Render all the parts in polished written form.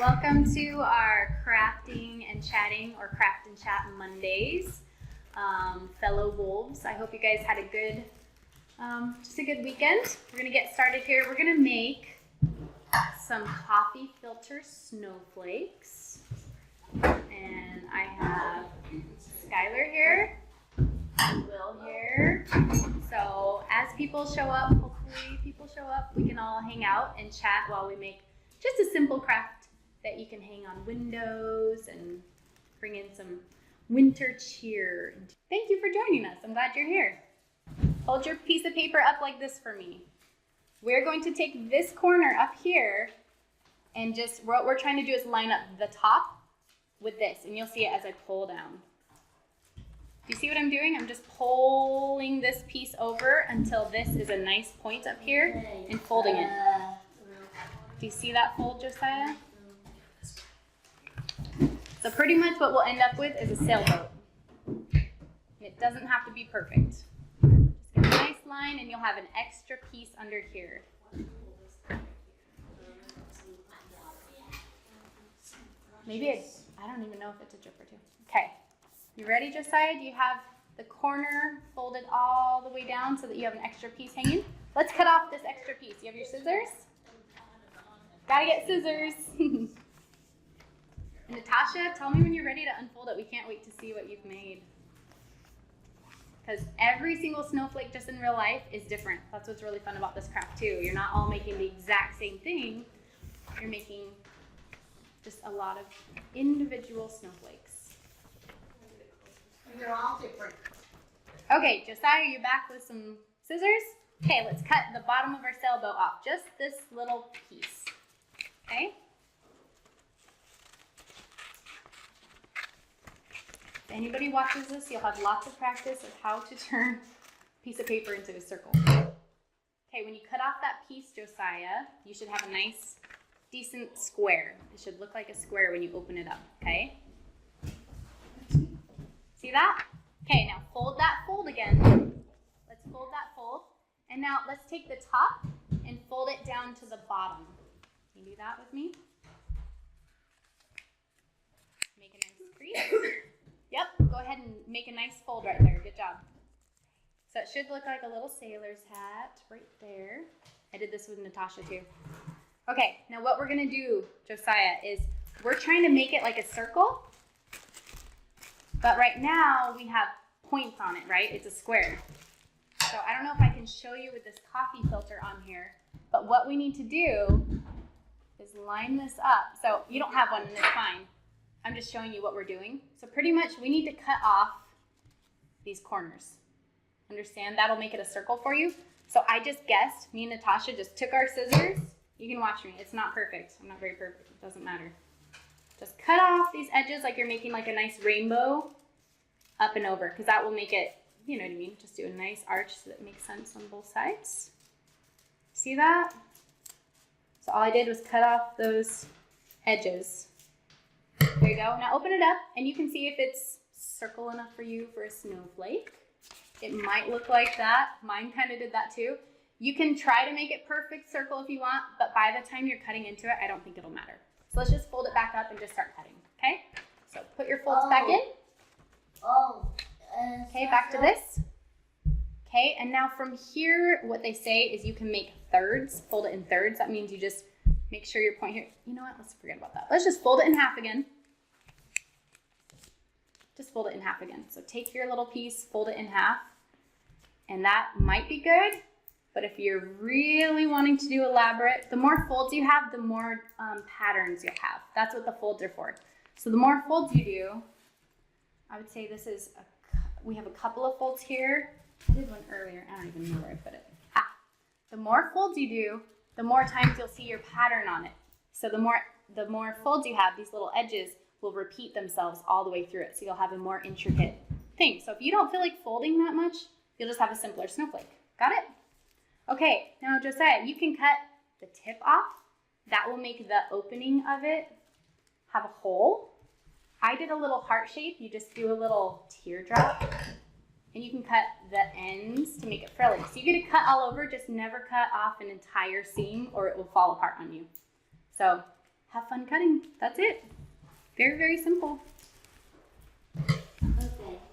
Welcome to our crafting and chatting or craft and chat Mondays. Fellow wolves, I hope you guys had a good, just a good weekend. We're gonna get started here. We're gonna make some coffee filter snowflakes. And I have Skylar here, and Will here. So as people show up, hopefully people show up, we can all hang out and chat while we make just a simple craft that you can hang on windows and bring in some winter cheer. Thank you for joining us. I'm glad you're here. Hold your piece of paper up like this for me. We're going to take this corner up here and just, what we're trying to do is line up the top with this, and you'll see it as I pull down. Do you see what I'm doing? I'm just pulling this piece over until this is a nice point up here and folding it. Do you see that fold, Josiah? So pretty much what we'll end up with is a sailboat. It doesn't have to be perfect. Just get a nice line and you'll have an extra piece under here. Maybe I don't even know if it's a drip or two. Okay, you ready, Josiah? Do you have the corner folded all the way down so that you have an extra piece hanging? Let's cut off this extra piece. You have your scissors? Gotta get scissors. And Natasha, tell me when you're ready to unfold it. We can't wait to see what you've made. Because every single snowflake just in real life is different. That's what's really fun about this craft too. You're not all making the exact same thing. You're making just a lot of individual snowflakes. They're all different. Okay, Josiah, you back with some scissors? Okay, let's cut the bottom of our sailboat off. Just this little piece. Okay? If anybody watches this, you'll have lots of practice of how to turn a piece of paper into a circle. Okay, when you cut off that piece, Josiah, you should have a nice, decent square. It should look like a square when you open it up, okay? See that? Okay, now fold that fold again. Let's fold that fold. And now let's take the top and fold it down to the bottom. Can you do that with me? Make a nice crease. Yep, go ahead and make a nice fold right there. Good job. So it should look like a little sailor's hat right there. I did this with Natasha too. Okay, now what we're gonna do, Josiah, is we're trying to make it like a circle, but right now we have points on it, right? It's a square. So I don't know if I can show you with this coffee filter on here, but what we need to do is line this up. So you don't have one and it's fine. I'm just showing you what we're doing. So pretty much we need to cut off these corners. Understand? That'll make it a circle for you. So I just guessed, me and Natasha just took our scissors. You can watch me. It's not perfect. I'm not very perfect. It doesn't matter. Just cut off these edges like you're making like a nice rainbow up and over, because that will make it, you know what I mean? Just do a nice arch so that it makes sense on both sides. See that? So all I did was cut off those edges. There you go. Now open it up and you can see if it's circle enough for you for a snowflake. It might look like that. Mine kind of did that too. You can try to make it perfect circle if you want, but by the time you're cutting into it, I don't think it'll matter. So let's just fold it back up and just start cutting, okay? So put your folds back in. Okay, back to this. Okay, and now from here, what they say is you can make thirds, fold it in thirds. That means you just make sure your point here, you know what, let's forget about that. Let's just fold it in half again. Just fold it in half again. So take your little piece, fold it in half, and that might be good, but if you're really wanting to do elaborate, the more folds you have, the more patterns you'll have. That's what the folds are for. So the more folds you do, I would say this is, we have a couple of folds here. I did one earlier, I don't even know where I put it. The more folds you do, the more times you'll see your pattern on it. So the more folds you have, these little edges will repeat themselves all the way through it. So you'll have a more intricate thing. So if you don't feel like folding that much, you'll just have a simpler snowflake. Got it? Okay, now Josiah, you can cut the tip off. That will make the opening of it have a hole. I did a little heart shape. You just do a little teardrop. And you can cut the ends to make it frilly. So you get to cut all over, just never cut off an entire seam or it will fall apart on you. So have fun cutting. That's it. Very, very simple. Okay,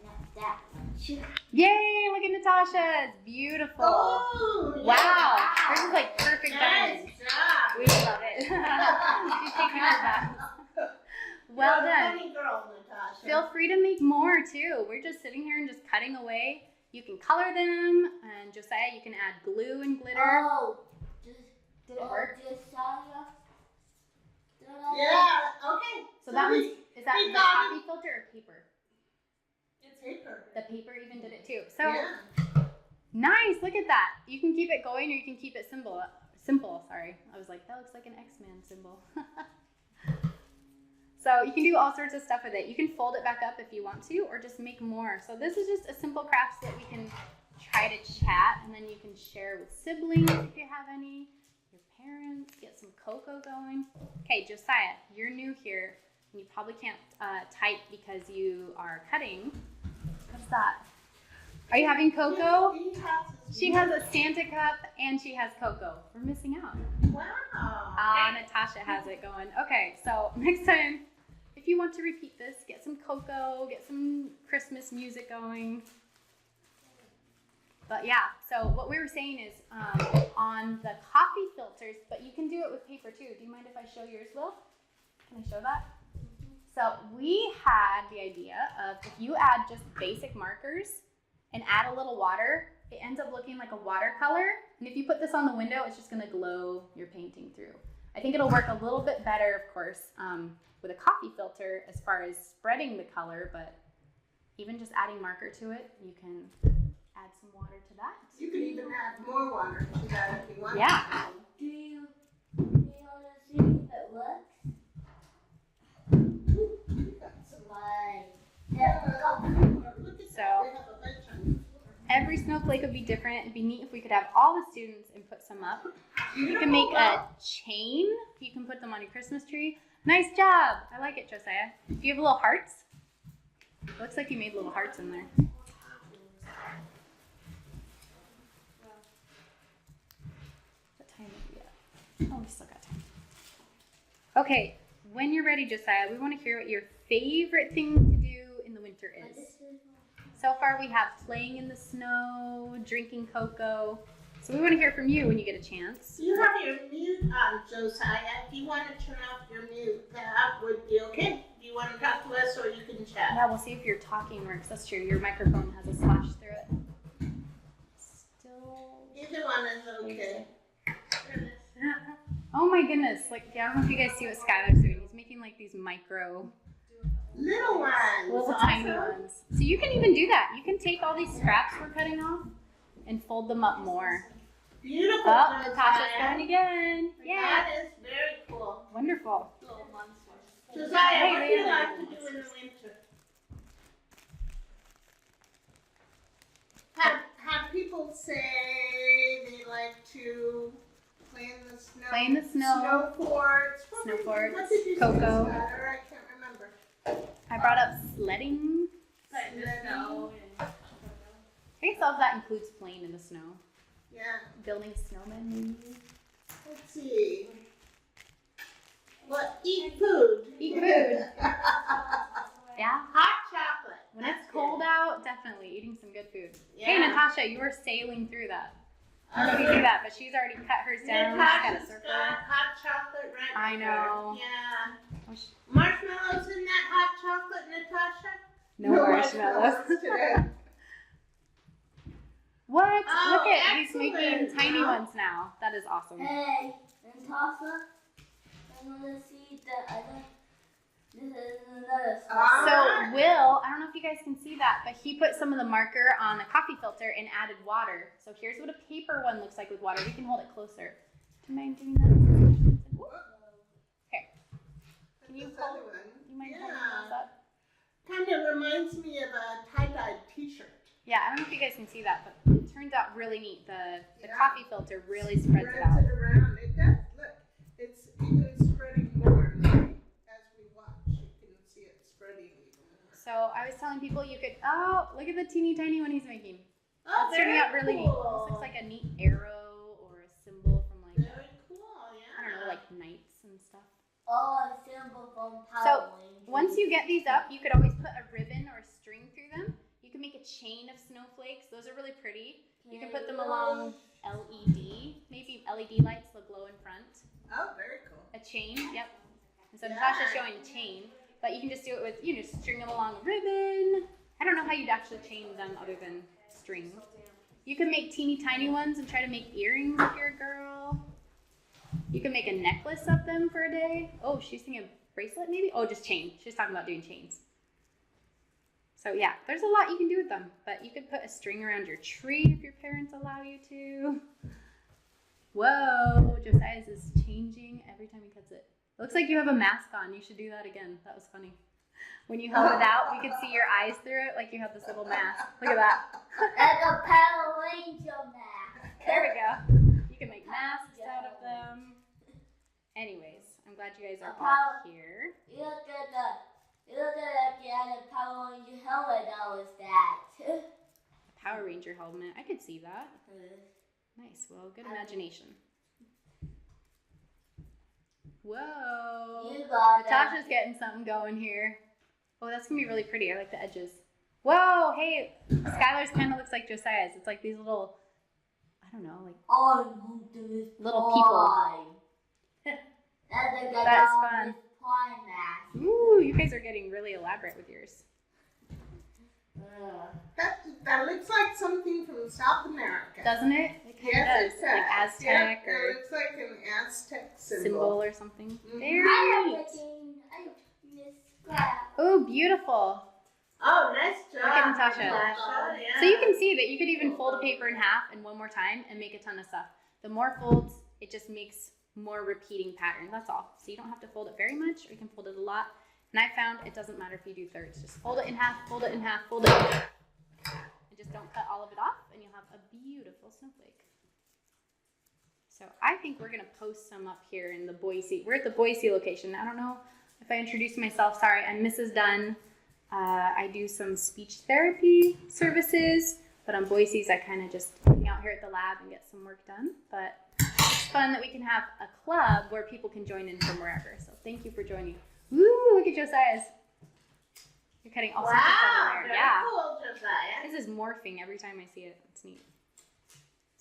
now that one. Yay, look at Natasha's. Beautiful. Oh, Wow. yeah. Hers is like perfect diamond. Nice job. We love it. She's taking her back. Well You're a done. funny girl, Natasha. Feel free to make more too. We're just sitting here and just cutting away. You can color them, and Josiah, you can add glue and glitter. Oh, Did it work? Yeah, okay. So that one's, is that we the got coffee filter or paper? It's paper. The paper even did it too. So Yeah. nice, look at that. You can keep it going or you can keep it simple, sorry. I was like, that looks like an X-Men symbol. So you can do all sorts of stuff with it. You can fold it back up if you want to, or just make more. So this is just a simple craft that we can try to chat, and then you can share with siblings if you have any, your parents, get some cocoa going. Okay, Josiah, you're new here, and you probably can't type because you are cutting. What's that? Are you having cocoa? She has a Santa cup, and she has cocoa. We're missing out. Wow. Natasha has it going. Okay, so next time, if you want to repeat this, get some cocoa, get some Christmas music going. But yeah, so what we were saying is on the coffee filters, but you can do it with paper too. Do you mind if I show yours, Will? Can I show that? So we had the idea of if you add just basic markers and add a little water, it ends up looking like a watercolor. And if you put this on the window, it's just gonna glow your painting through. I think it'll work a little bit better, of course, with a coffee filter as far as spreading the color, but even just adding marker to it, you can add some water to that. You can even add more water to that if you want. Yeah. Do you want to see if it works? So every snowflake would be different. It'd be neat if we could have all the students and put some up. You can make a chain. You can put them on your Christmas tree. Nice job. I like it, Josiah. Do you have little hearts? It looks like you made little hearts in there. What time are we at? Oh, we still got time. Okay, when you're ready, Josiah, we want to hear what your favorite thing to do in the winter is. So far we have playing in the snow, drinking cocoa. So we want to hear from you when you get a chance. You have your mute on, Josiah. If you want to turn off your mute, that would be okay. Do you want to talk to us or you can chat? Yeah, we'll see if your talking works. That's true. Your microphone has a slash through it. Still. Either one is okay. Oh my goodness. Like, yeah, I don't know if you guys see what Skylar's doing. He's making like these micro, Little ones. little tiny ones. So you can even do that. You can take all these scraps we're cutting off and fold them up more. Beautiful. Oh, Natasha's going again. Yeah. That is very cool. Wonderful. Josiah, Hey, what do you Leah. like to do in the winter? Have people say they like to play in the snow? Play in the snow. Snow forts. Snow forts, What did you say, cocoa. Skylar? I can't remember. I brought up sledding. Snow. I guess all of that includes playing in the snow. Yeah. Building snowmen, maybe. Let's see. What? Eat food. Eat food. Yeah. Hot chocolate. When it's cold out, definitely eating some good food. Yeah. Hey, Natasha, you were sailing through that. I don't know if you see that, but she's already cut hers down. She's got a Natasha's circle. got hot chocolate right I there. know. Yeah. Oh, sh- Marshmallows in that hot chocolate, Natasha? No marshmallows. today. What? Oh, Look at, he's excellent. making tiny ones now. That is awesome. Hey, Natasha, I want to see the other. This is another Ah. So Will, I don't know if you guys can see that, but he put some of the marker on a coffee filter and added water. So here's what a paper one looks like with water. We can hold it closer. Do you mind doing that? Okay. Can you This hold? other one. You mind Yeah. holding those up? Kind of reminds me of a tie-dyed t-shirt. Yeah, I don't know if you guys can see that, but it turns out really neat. The Yeah. coffee filter really spreads it Spreads out. it around. It does. Look, it's even spreading more. As we watch, you can see it spreading even more. So I was telling people you could, oh, look at the teeny tiny one he's making. Oh, It's turning out really neat. This looks like a neat arrow or a symbol from like, Very cool, I yeah. don't know, like knights and stuff. all a symbol from Power So, Rangers. Once you get these up, you could always put a ribbon or a string through them. You can make a chain of snowflakes. Those are really pretty. You can put them along LED, maybe LED lights that glow in front. Oh, very cool. A chain, yep. And so Natasha's showing a chain, but you can just do it with, string them along a ribbon. I don't know how you'd actually chain them other than string. You can make teeny tiny ones and try to make earrings if you're a girl. You can make a necklace of them for a day. Oh, she's thinking a bracelet maybe? Oh, just chain. She's talking about doing chains. So yeah, there's a lot you can do with them, but you could put a string around your tree if your parents allow you to. Whoa, Josiah's is changing every time he cuts it. Looks like you have a mask on. You should do that again. That was funny. When you held it out, we could see your eyes through it like you have this little mask. Look at that. Like a Power Ranger mask. There we go. You can make masks out of them. Anyways, I'm glad you guys are all here. You look at the Power Ranger helmet that was that. A Power Ranger helmet. I could see that. Nice. Well, good imagination. Whoa. You got Natasha's getting something going here. Oh, that's going to be really pretty. I like the edges. Whoa, hey. Skylar's kind of looks like Josiah's. It's like these little, I don't know, like little people. That's fun. Ooh, you guys are getting really elaborate with yours. That looks like something from South America. Doesn't it? It kind of does. Like Aztec or it looks like an Aztec symbol or something. Mm-hmm. Very neat. Oh, beautiful. Oh, nice job. Look at Natasha. Yeah. So you can see that you could even fold a paper in half and one more time and make a ton of stuff. The more folds, it just makes more repeating patterns. That's all. So you don't have to fold it very much, or you can fold it a lot. And I found it doesn't matter if you do thirds. Just fold it in half, fold it in half, fold it in half. And just don't cut all of it off, and you'll have a beautiful snowflake. So I think we're going to post some up here in the Boise. We're at the Boise location. I don't know if I introduced myself. Sorry, I'm Mrs. Dunne. I do some speech therapy services, but on Boise's, I kind of just hang out here at the lab and get some work done. But it's fun that we can have a club where people can join in from wherever. So thank you for joining. Woo, look at Josiah's. You're cutting all sorts of stuff in there. Yeah. Cool, Josiah. This is morphing every time I see it. It's neat.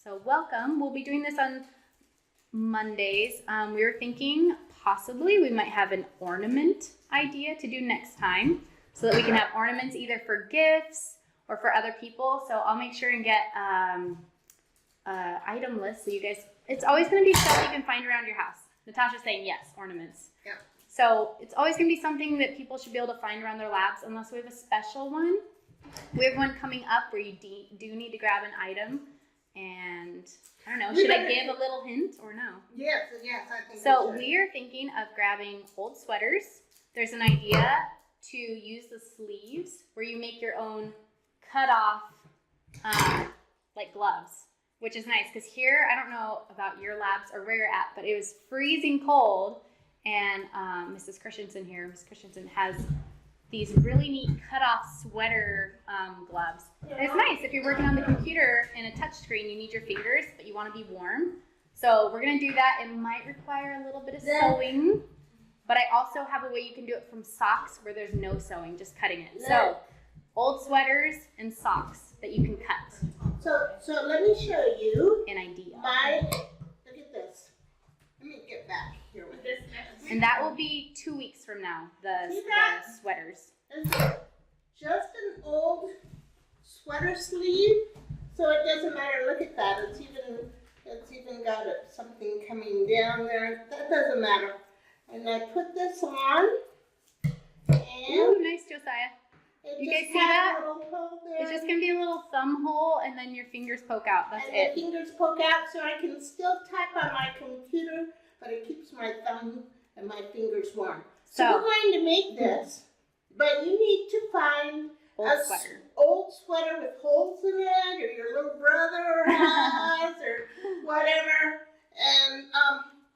So welcome. We'll be doing this on Mondays. We were thinking possibly we might have an ornament idea to do next time so that we can have ornaments either for gifts or for other people. So I'll make sure and get item lists so you guys, it's always going to be stuff you can find around your house. Natasha's saying yes, ornaments. Yeah. So it's always going to be something that people should be able to find around their labs unless we have a special one. We have one coming up where you do need to grab an item. And I don't know, should I give a little hint or no? Yes, I think so we're thinking of grabbing old sweaters. There's an idea to use the sleeves where you make your own cut off like gloves, which is nice because here, I don't know about your labs or where you're at, but it was freezing cold. And Mrs. Christensen here, Ms. Christensen has these really neat cut-off sweater gloves. And it's nice if you're working on the computer in a touch screen, you need your fingers, but you want to be warm. So we're going to do that. It might require a little bit of sewing, but I also have a way you can do it from socks where there's no sewing, just cutting it. So old sweaters and socks that you can cut. So let me show you an idea. Look at this. Let me get back here with this. And that will be 2 weeks from now, the sweaters. It's just an old sweater sleeve, so it doesn't matter. Look at that. It's even got something coming down there. That doesn't matter. And I put this on. And ooh, nice, Josiah. You guys see that? It's just going to be a little thumb hole, and then your fingers poke out. That's it. The fingers poke out, so I can still type on my computer, but it keeps my thumb and my fingers warm. So we're going to make this, but you need to find old sweater with holes in it, or your little brother has, or whatever. And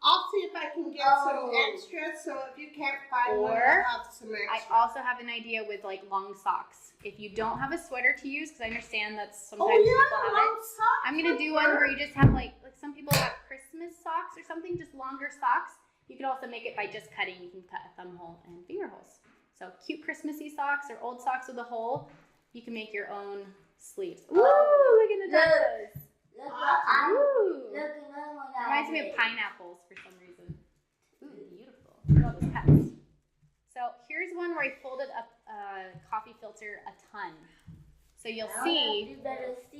I'll see if I can get some extra. So if you can't find one, I'll have some extra. I also have an idea with like long socks. If you don't have a sweater to use, because I understand that sometimes people have it, I'm gonna do one where you just have like some people have Christmas socks or something, just longer socks. You can also make it by just cutting. You can cut a thumb hole and finger holes. So cute Christmassy socks or old socks with a hole. You can make your own sleeves. Ooh, look at Natasha's. Ooh. Reminds me of pineapples for some reason. Ooh, beautiful. Look at all those cuts. So here's one where I folded up a coffee filter a ton. So you'll see,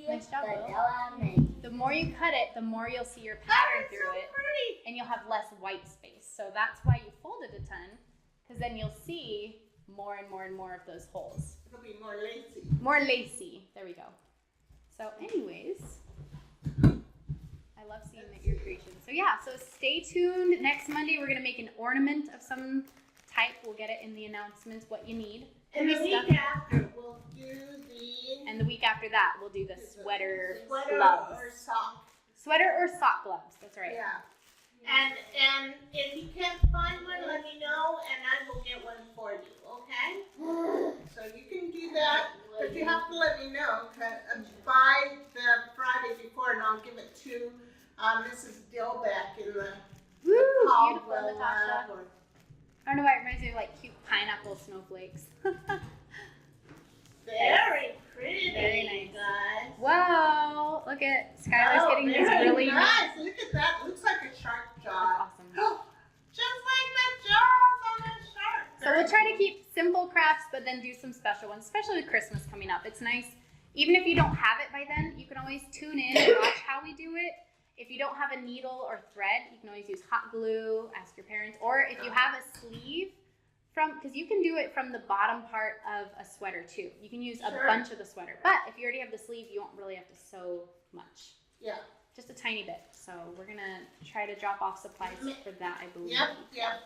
nice job, Will. The more you cut it, the more you'll see your pattern through it, and you'll have less white space. So that's why you folded a ton, because then you'll see more and more and more of those holes. It'll be more lacy. More lacy. There we go. So anyways, I love seeing your creation. So yeah, so stay tuned. Next Monday, we're going to make an ornament of some type. We'll get it in the announcements, what you need. And the week after, we'll do the... And the week after that, we'll do the sweater Sweater gloves. or sock. Sweater or sock gloves. That's right. Yeah. And if you can't find one, let me know, and I will get one for you, okay? So you can do that, but you have to let me know by the Friday before, and I'll give it to Mrs. Dillbeck in the Beautiful, Caldwell Natasha. lab. I don't know why it reminds me of like cute pineapple snowflakes. Very pretty. Very nice. Guys. Whoa! Look at Skylar's getting these really nice. Look at that. Looks like a shark jaw. That's awesome. Just like the jaws on a shark. So we'll try to keep simple crafts, but then do some special ones, especially with Christmas coming up. It's nice. Even if you don't have it by then, you can always tune in and watch how we do it. If you don't have a needle or thread, you can always use hot glue, ask your parents, or if you have a sleeve, because you can do it from the bottom part of a sweater too. You can use a bunch of the sweater, but if you already have the sleeve, you won't really have to sew much. Yeah. Just a tiny bit. So we're gonna try to drop off supplies for that, I believe. Yep.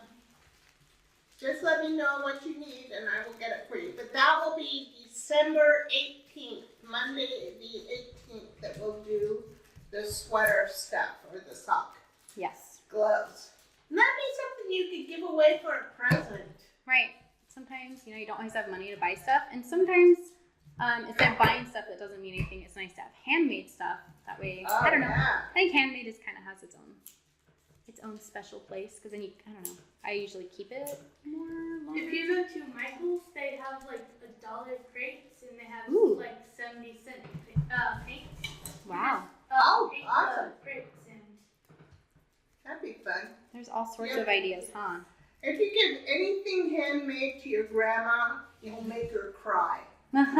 Just let me know what you need and I will get it for you. But that will be December 18th, Monday the 18th, that we'll do the sweater stuff or the sock. Yes. Gloves. And that'd be something you could give away for a present. Right. Sometimes, you don't always have money to buy stuff. And sometimes, instead of buying stuff that doesn't mean anything, it's nice to have handmade stuff. That way, I don't know. Yeah. I think handmade just kind of has its own special place. Because then I don't know. I usually keep it more longer. If you go to Michael's, they have like $1 crates and they have like 70-cent paints. Wow. Awesome. Crates and That'd be fun. There's all sorts of ideas, huh? If you give anything handmade to your grandma, you'll make her cry. Give her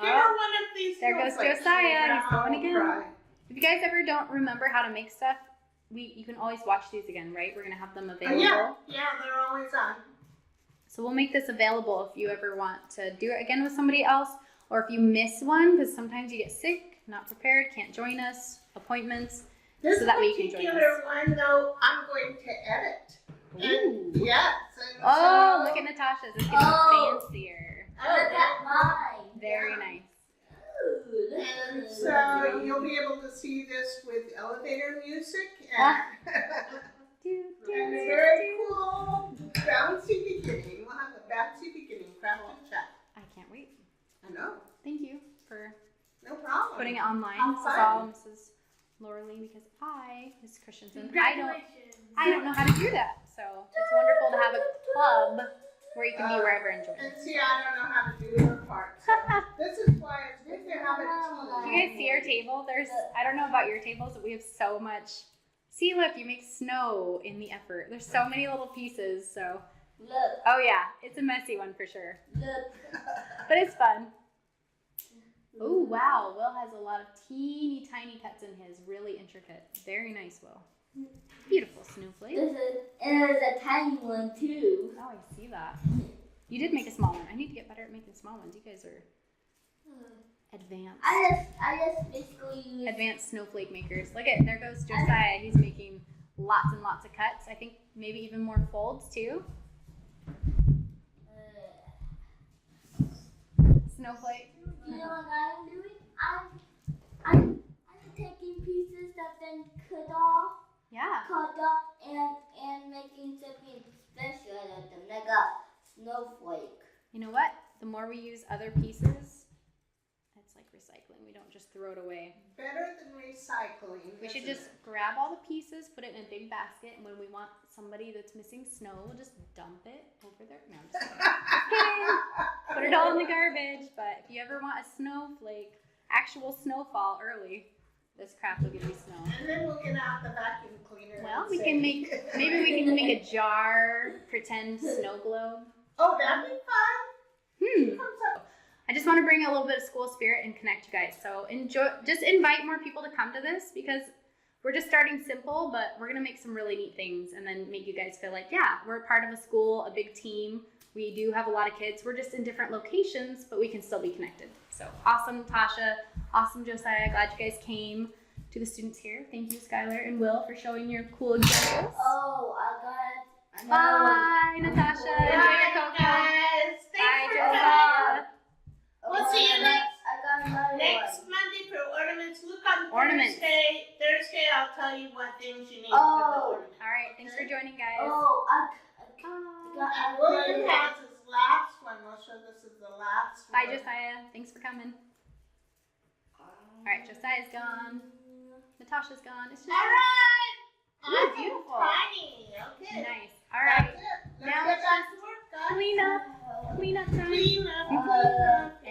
one of these. There goes snowflakes. Josiah. Your He's grandma going will again. cry. If you guys ever don't remember how to make stuff, you can always watch these again, right? We're going to have them available. Yeah, they're always on. So we'll make this available if you ever want to do it again with somebody else, or if you miss one, because sometimes you get sick, not prepared, can't join us, appoints. This So that way you can join particular one, though, I'm going to edit. And yes. And Oh, so, look at Natasha's. It's getting fancier. Look at mine. Very nice. And so you'll be able to see this with elevator music. And it's very cool. Bouncy beginning. We'll have a bouncy beginning. Crafting chat. I can't wait. I know. Thank you for No problem. putting it online. How This is fun. all Mrs. Lauralee, because Miss Christensen, congratulations. I don't know how to do that. So it's wonderful to have a club where you can be wherever and join. And see, I don't know how to do her part. So this is why it's good to have a Do team. you guys see our table? I don't know about your tables, but we have so much. See, look, you make snow in the effort. There's so many little pieces. So, Look. oh yeah, it's a messy one for sure, Look. but it's fun. Oh wow, Will has a lot of teeny tiny cuts in his, really intricate. Very nice, Will. Beautiful snowflake. There's a tiny one too. Oh, I see that. You did make a small one. I need to get better at making small ones. You guys are advanced. I just basically use. Advanced snowflake makers. Look at, there goes Josiah. He's making lots and lots of cuts. I think maybe even more folds too. Snowflake. You know what I'm doing? I'm taking pieces that been cut off, and making something special out of them, like a snowflake. You know what? The more we use other pieces, it's like recycling. We don't just throw it away. Better than recycling. We should isn't just it? grab all the pieces, put it in a big basket, and when we want somebody that's missing snow, we'll just dump it over there. No, I'm just kidding. Put it all in the garbage. But if you ever want a snowflake, actual snowfall early, this crap will give you snow. And then we'll get out the vacuum cleaner. Well, and we say- can make, maybe we can make a jar, pretend snow globe. Oh, that'd be fun. Comes up. I just want to bring a little bit of school spirit and connect you guys. So enjoy, just invite more people to come to this because we're just starting simple, but we're going to make some really neat things and then make you guys feel like, yeah, we're a part of a school, a big team. We do have a lot of kids. We're just in different locations, but we can still be connected. So awesome, Tasha. Awesome, Josiah. Glad you guys came. To the students here, thank you, Skylar and Will, for showing your cool examples. Oh, I got Bye, Natasha. Enjoy your cocoa. Guys, Bye, thanks for Josiah. coming. We'll see you I got another next one. Monday for ornaments. Look on Ornaments. Thursday. Thursday, I'll tell you what things you need for the Oh. ornaments. All right, thanks for joining, guys. Oh, I Bye. And William has his last one. We'll show this is the last Bye, one. Josiah. Thanks for coming. All right, Josiah's gone. Natasha's gone. It's just All right. Ooh, Awesome, beautiful. Tiny. Okay. nice. All right, That's it. Let's Now get it's back to work, guys. clean up time. Clean up.